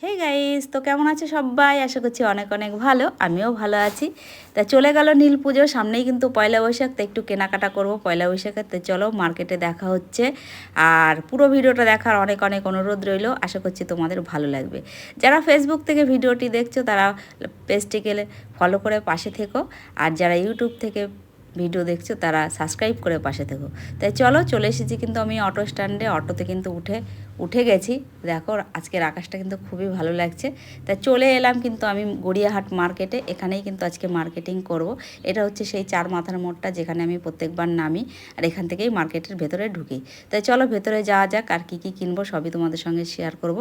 Hey guys, তো কেমন আছে সবাই? আশা করছি অনেক অনেক ভালো। আমিও ভালো আছি। তা চলে গেল নীল পুজো, সামনেই কিন্তু পয়লা বৈশাখ। তো একটু কেনাকাটা করব পয়লা বৈশাখে। তো চলো মার্কেটে দেখা হচ্ছে। আর পুরো ভিডিওটা দেখার অনেক অনেক অনুরোধ রইল। আশা করছি তোমাদের ভালো লাগবে। যারা ফেসবুক থেকে ভিডিওটি দেখছো তারা পেজটিকে ফলো করে পাশে থেকো। আর যারা ইউটিউব থেকে ভিডিও দেখছো তারা সাবস্ক্রাইব করে পাশে থেকো। তাই চলো, চলে এসেছি কিন্তু আমি অটো স্ট্যান্ডে। অটোতে কিন্তু উঠে গেছি। দেখো আজকের আকাশটা কিন্তু খুবই ভালো লাগছে। তাই চলে এলাম কিন্তু আমি গড়িয়াহাট মার্কেটে। এখানেই কিন্তু আজকে মার্কেটিং করব। এটা হচ্ছে সেই চার মাথার মোড়টা যেখানে আমি প্রত্যেকবার নামি, আর এখান থেকেই মার্কেটের ভেতরে ঢুকি। তাই চলো ভেতরে যাওয়া যাক, আর কী কী কিনবো সবই তোমাদের সঙ্গে শেয়ার করব।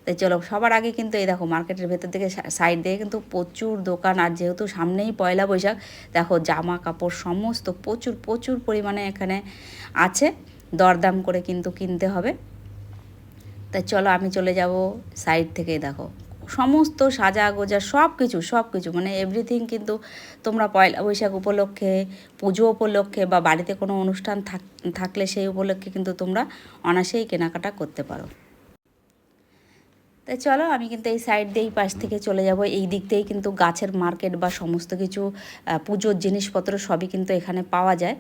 তাই চলো, সবার আগে কিন্তু এই দেখো মার্কেটের ভেতর থেকে সাইড দিয়ে কিন্তু প্রচুর দোকান। আর যেহেতু সামনেই পয়লা বৈশাখ, দেখো জামা কাপড় সমস্ত প্রচুর প্রচুর পরিমাণে এখানে আছে। দরদাম করে কিন্তু কিনতে হবে। তাই চলো আমি চলে যাব সাইড থেকে। দেখো সমস্ত সাজা গোজা সব কিছু মানে এভরিথিং কিন্তু তোমরা পয়লা বৈশাখ উপলক্ষে, পুজো উপলক্ষে বা বাড়িতে কোনো অনুষ্ঠান থাকলে সেই উপলক্ষে কিন্তু তোমরা অনায়াসেই কেনাকাটা করতে পারো। তাই চলো আমি কিন্তু এই সাইড দিয়েই পাশ থেকে চলে যাব। এই দিক দিয়েই কিন্তু গাছের মার্কেট বা সমস্ত কিছু পুজোর জিনিসপত্র সবই কিন্তু এখানে পাওয়া যায়।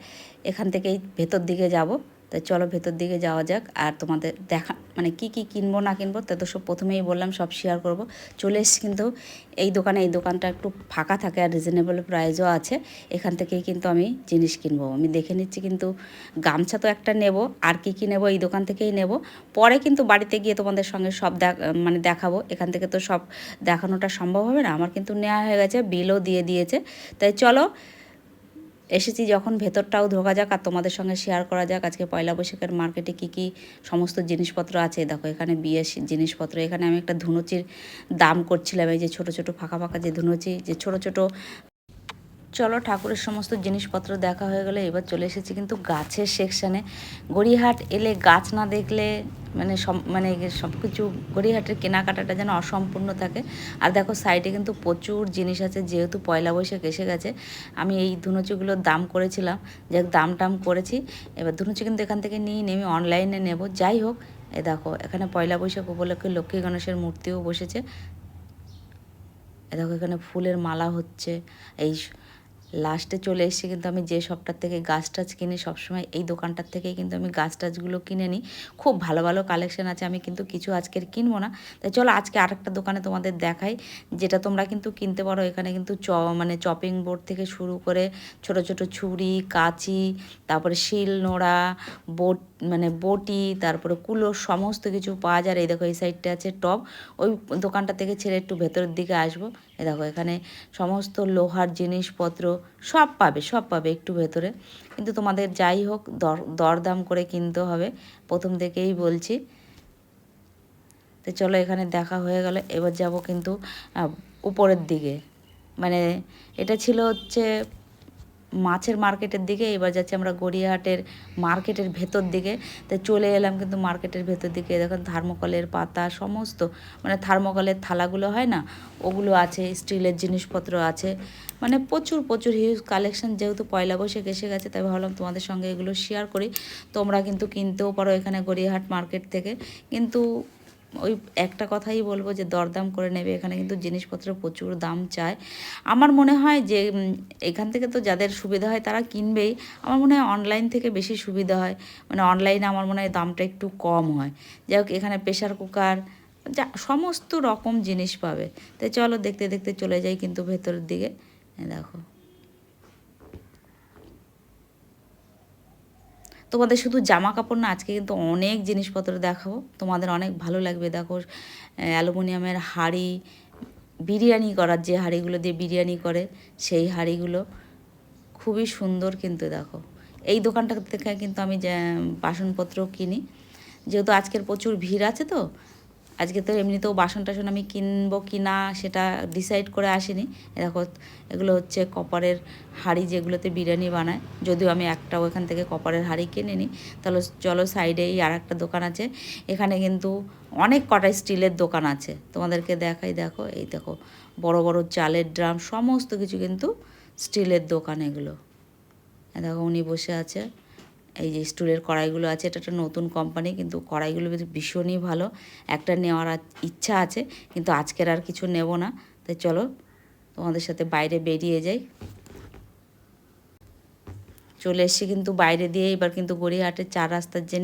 এখান থেকেই ভেতর দিকে যাব। তাই চলো ভেতর দিকে যাওয়া যাক, আর তোমাদের দেখা মানে কি কি কিনবো না কিনবো তা তো সব প্রথমেই বললাম, সব শেয়ার করব। চলে এসেছি কিন্তু এই দোকানটা একটু ফাঁকা থাকে আর রিজনেবল প্রাইসও আছে। এখান থেকেই কিন্তু আমি জিনিস কিনবো। আমি দেখে নিচ্ছি কিন্তু গামছা তো একটা নেব, আর কি নেব এই দোকান থেকেই নেব। পরে কিন্তু বাড়িতে গিয়ে তোমাদের সঙ্গে সব মানে দেখাবো। এখান থেকে তো সব দেখানোটা সম্ভব হবে না। আমার কিন্তু নেওয়া হয়ে গেছে, বিলও দিয়ে দিয়েছে। তাই চলো এসেছি যখন ভেতরটাও ঢোকা যাক আর তোমাদের সঙ্গে শেয়ার করা যাক আজকে পয়লা বৈশাখের মার্কেটে কি কি সমস্ত জিনিসপত্র আছে। দেখো এখানে বিয়ের জিনিসপত্র। এখানে আমি একটা ধুনুচির দাম করছিলাম, এই যে ছোট ছোট ফাঁকা ফাঁকা যে ধুনুচি, যে ছোট ছোট। চলো ঠাকুরের সমস্ত জিনিসপত্র দেখা হয়ে গেলে এবার চলে এসেছি কিন্তু গাছের সেকশানে। গড়িয়াহাট এলে গাছ না দেখলে মানে সব কিছু গড়িয়াহাটের কেনাকাটাটা যেন অসম্পূর্ণ থাকে। আর দেখো সাইডে কিন্তু প্রচুর জিনিস আছে, যেহেতু পয়লা বৈশাখ এসে গেছে। আমি এই ধুনুচিগুলোর দাম করেছিলাম, যাক দাম টাম করেছি। এবার ধুনুচি কিন্তু এখান থেকে নিয়ে নেমে অনলাইনে নেব। যাই হোক, এ দেখো এখানে পয়লা বৈশাখ উপলক্ষে লক্ষ্মী গণেশের মূর্তিও বসেছে। এ দেখো এখানে ফুলের মালা হচ্ছে। এই লাস্টে চলে এসেছি কিন্তু আমি যে শপটার থেকে গাছ টাছ কিনি সবসময় এই দোকানটার থেকেই কিন্তু আমি গাছ টাছগুলো কিনে নিই। খুব ভালো ভালো কালেকশন আছে। আমি কিন্তু কিছু আজকের কিনবো না। তাই চলো আজকে আরেকটা দোকানে তোমাদের দেখাই, যেটা তোমরা কিন্তু কিনতে পারো। এখানে কিন্তু মানে চপিং বোর্ড থেকে শুরু করে ছোট ছোট ছুরি, কাঁচি, তারপরে শিল নোড়া, বটি, তারপরে কুলো সমস্ত কিছু পাওয়া যায়। এই দেখো এই সাইডটা আছে টব। ওই দোকানটা থেকে ছেড়ে একটু ভেতরের দিকে আসবো। এ দেখো এখানে সমস্ত লোহার জিনিসপত্র সব পাবে একটু ভেতরে। কিন্তু তোমাদের যাই হোক দরদাম করে কিনতে হবে, প্রথম থেকেই বলছি। তো চলো এখানে দেখা হয়ে গেল, এবার যাব কিন্তু উপরের দিকে। মানে এটা ছিল হচ্ছে মাছের মার্কেটের দিকে, এবার যাচ্ছি আমরা গড়িয়াহাটের মার্কেটের ভেতর দিকে। তো চলে এলাম কিন্তু মার্কেটের ভেতর দিকে। দেখুন থার্মোকলের পাতা সমস্ত, মানে থার্মোকলের থালাগুলো হয় না, ওগুলো আছে। স্টিলের জিনিসপত্র আছে, মানে প্রচুর প্রচুর হিউজ কালেকশন। যেহেতু পয়লা বৈশাখ এসে গেছে তাই ভাবলাম তোমাদের সঙ্গে এগুলো শেয়ার করি। তোমরা কিন্তু কিনতেও পারো এখানে গড়িয়াহাট মার্কেট থেকে। কিন্তু ওই একটা কথাই বলবো যে দরদাম করে নেবে। এখানে কিন্তু জিনিসপত্রের প্রচুর দাম চায়। আমার মনে হয় যে এখান থেকে তো যাদের সুবিধা হয় তারা কিনবেই। আমার মনে হয় অনলাইন থেকে বেশি সুবিধা হয়, মানে অনলাইনে আমার মনে হয় দামটা একটু কম হয়। যাই হোক এখানে প্রেশার কুকার যা সমস্ত রকম জিনিস পাবে। তাই চলো দেখতে দেখতে চলে যাই কিন্তু ভেতরের দিকে। দেখো তোমাদের শুধু জামা কাপড় না, আজকে কিন্তু অনেক জিনিসপত্র দেখাবো, তোমাদের অনেক ভালো লাগবে। দেখো অ্যালুমিনিয়ামের হাঁড়ি, বিরিয়ানি করার যে হাঁড়িগুলো দিয়ে বিরিয়ানি করে সেই হাঁড়িগুলো খুবই সুন্দর। কিন্তু দেখো এই দোকানটা থেকে কিন্তু আমি বাসনপত্র কিনি। যেহেতু আজকের প্রচুর ভিড় আছে, তো আজকে তো এমনিতেও বাসন টাসন আমি কিনবো কি না সেটা ডিসাইড করে আসিনি। দেখো এগুলো হচ্ছে কপারের হাঁড়ি, যেগুলোতে বিরিয়ানি বানায়। যদিও আমি একটাও এখান থেকে কপারের হাঁড়ি কিনে নিই। তাহলে চলো সাইডেই আর একটা দোকান আছে। এখানে কিন্তু অনেক কটা স্টিলের দোকান আছে, তোমাদেরকে দেখাই। দেখো এই দেখো বড় বড় চালের ড্রাম সমস্ত কিছু কিন্তু স্টিলের দোকান এগুলো। দেখো উনি বসে আছে। এই যে স্টিলের কড়াইগুলো আছে, এটা একটা নতুন কোম্পানি, কিন্তু কড়াইগুলো ভীষণই ভালো। একটা নেওয়ার ইচ্ছা আছে, কিন্তু আজকের আর কিছু নেব না। তাই চলো তোমাদের সাথে বাইরে বেরিয়ে যাই। চলে এসেছি কিন্তু বাইরে দিয়ে। এবার কিন্তু গড়িয়াহাটের 4 রাস্তার যে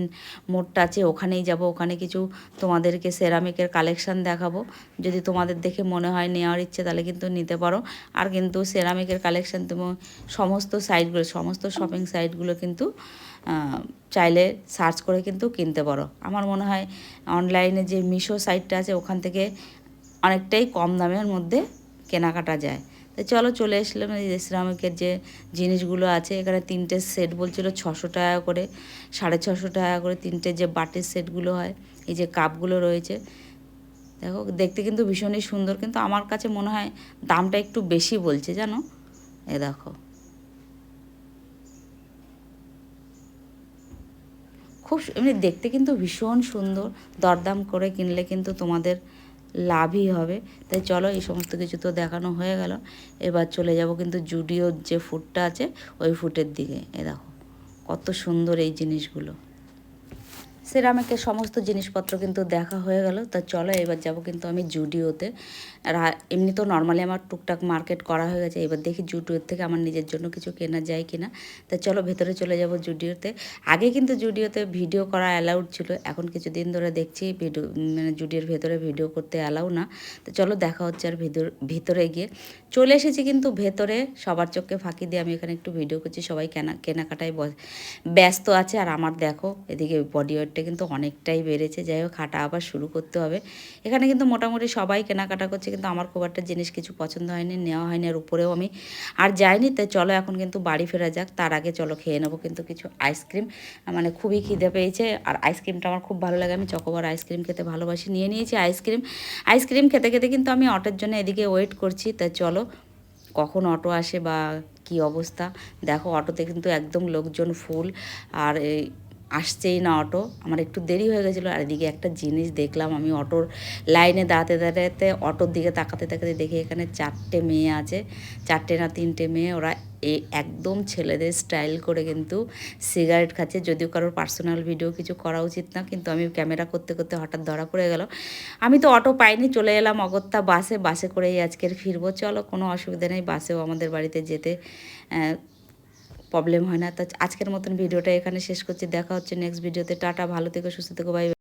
মোড়টা আছে ওখানেই যাব। ওখানে কিছু তোমাদেরকে সেরামিকের কালেকশান দেখাবো। যদি তোমাদের দেখে মনে হয় নেওয়ার ইচ্ছে তাহলে কিন্তু নিতে পারো। আর কিন্তু সেরামিকের কালেকশান তুমি সমস্ত সাইটগুলো, সমস্ত শপিং সাইটগুলো কিন্তু চাইলে সার্চ করে কিন্তু কিনতে পারো। আমার মনে হয় অনলাইনে যে মিশো সাইটটা আছে ওখান থেকে অনেকটাই কম দামের মধ্যে কেনাকাটা যায়। তো চলো চলে আসলাম এই সেরামিকের যে জিনিসগুলো আছে। এখানে 3টে সেট বলছিল 600 টাকা করে, 650 টাকা করে 3টে যে বাটির সেটগুলো হয়। এই যে কাপগুলো রয়েছে, দেখো দেখতে কিন্তু ভীষণই সুন্দর, কিন্তু আমার কাছে মনে হয় দামটা একটু বেশি বলছে জানো। এ দেখো খুব এমনি দেখতে কিন্তু ভীষণ সুন্দর। দরদাম করে কিনলে কিন্তু তোমাদের লাভই হবে। তাই চলো এই সমস্ত কিছু তো দেখানো হয়ে গেল। এবার চলে যাব কিন্তু জুডিওর যে ফুডটা আছে ওই ফুডের দিকে। এ দেখো কত সুন্দর এই জিনিসগুলো। সেরামিকের সমস্ত জিনিসপত্র কিন্তু দেখা হয়ে গেল। তা চলো এবার যাব কিন্তু আমি জুডিওতে। এমনি তো নর্মালি আমার টুকটাক মার্কেট করা হয়ে গেছে। এবার দেখি জুডিওর থেকে আমার নিজের জন্য কিছু কেনা যায় কিনা। তা চলো ভেতরে চলে যাব জুডিওতে। আগে কিন্তু জুডিওতে ভিডিও করা অ্যালাউড ছিল, এখন কিছুদিন ধরে দেখছি ভিডিও মানে জুডিওর ভেতরে ভিডিও করতে অ্যালাউ না। তো চলো দেখা হচ্ছে আর ভিতরে গিয়ে। চলে এসেছি কিন্তু ভেতরে, সবার চোখকে ফাঁকি দিয়ে আমি এখানে একটু ভিডিও করছি। সবাই কেনাকাটায় ব্যস্ত আছে। আর আমার দেখো এদিকে বডি ওয়েটটা কিন্তু অনেকটাই বেড়েছে। যাই হোক হাঁটা আবার শুরু করতে হবে। এখানে কিন্তু মোটামুটি সবাই কেনাকাটা করছে, কিন্তু আমার খুব একটা জিনিস কিছু পছন্দ হয়নি, নেওয়া হয়নি। আর উপরেও আমি আর যাইনি। তাই চলো এখন কিন্তু বাড়ি ফেরা যাক। তার আগে চলো খেয়ে নেবো কিন্তু কিছু আইসক্রিম। মানে খুবই খিদে পেয়েছে, আর আইসক্রিমটা আমার খুব ভালো লাগে। আমি চকোবার আইসক্রিম খেতে ভালোবাসি। নিয়ে নিয়েছি আইসক্রিম খেতে খেতে কিন্তু আমি অটোর জন্য এদিকে ওয়েট করছি। তাই চলো কখন অটো আসে বা কি অবস্থা। দেখো অটোতে কিন্তু একদম লোকজন ফুল, আর এই আসছেই না অটো। আমার একটু দেরি হয়ে গেছিলো। আর এদিকে একটা জিনিস দেখলাম আমি, অটোর লাইনে দাঁড়াতে দাঁড়াতে অটোর দিকে তাকাতে তাকাতে দেখি এখানে 4টে মেয়ে আছে, 4টে না 3টে মেয়ে। ওরা একদম ছেলেদের স্টাইল করে কিন্তু সিগারেট খাচ্ছে। যদিও কারোর পার্সোনাল ভিডিও কিছু করা উচিত না, কিন্তু আমি ক্যামেরা করতে করতে হঠাৎ ধরা পড়ে গেল। আমি তো অটো পাইনি, চলে এলাম অগত্যা বাসে করেই আজকের ফিরবো। চলো কোনো অসুবিধা নেই, বাসেও আমাদের বাড়িতে যেতে প্রবলেম হয় না। তো আজকের মতন ভিডিওটা এখানে শেষ করছি। দেখা হচ্ছে নেক্সট ভিডিওতে। টাটা, ভালো থেকো, সুস্থ থেকো, বাই।